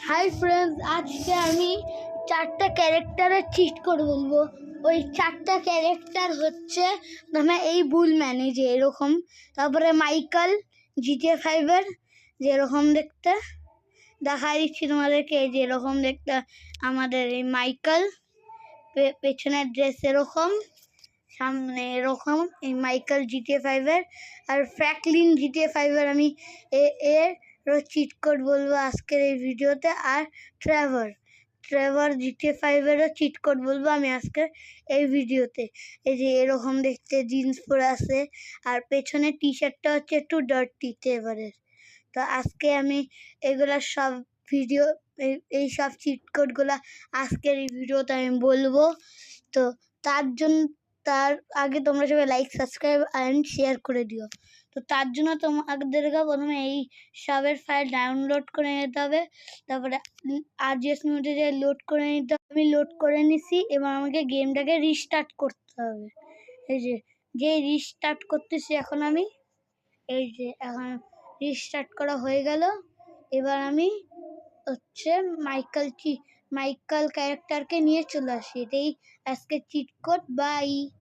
Hi friends, আজকে আমি 4টা ক্যারেক্টারের চিট কোড বলবো। ওই 4টা ক্যারেক্টার হচ্ছে মানে এই বুলম্যান, এই যে এরকম, তারপরে মাইকেল GTA 5-এর যেরকম দেখতে, দেখাই দিচ্ছি তোমাদেরকে। এই যে এরকম দেখতে আমাদের এই মাইকেল, পেছনের ড্রেস এরকম, সামনে এরকম, এই মাইকেল GTA 5-এর। আর ফ্র্যাঙ্কলিন GTA 5-এর আমি এর চিট কোড বলবো আজকের এই ভিডিওতে। আর ট্রেভার GTA 5-এরও চিট কোড বলবো আমি আজকের এই ভিডিওতে। এই যে এরকম দেখতে জিন্স পরে আছে, আর পেছনের টি শার্টটা হচ্ছে একটু ডার্টি ট্রেভারের। তো আজকে আমি এগুলা সব ভিডিও, এই সব চিট কোডগুলা আজকের এই ভিডিওতে আমি বলবো। তো তার আগে তোমরা সবাই লাইক, সাবস্ক্রাইব অ্যান্ড শেয়ার করে দিও। তো তার জন্য তোমাদেরকে প্রথমে এই সবের ফাইল ডাউনলোড করে নিতে হবে, তারপরে RGS মিউজিকে লোড করে নিতে হবে। আমি লোড করে নিছি, এবার আমাকে গেমটাকে রিস্টার্ট করতে হবে। এই যে রিস্টার্ট করতেছি এখন আমি, এই যে এখন রিস্টার্ট করা হয়ে গেল। এবার আমি হচ্ছে মাইকেল ক্যারেক্টারকে নিয়ে চলে আসি। এটাই আজকে চিট কোড। বাই।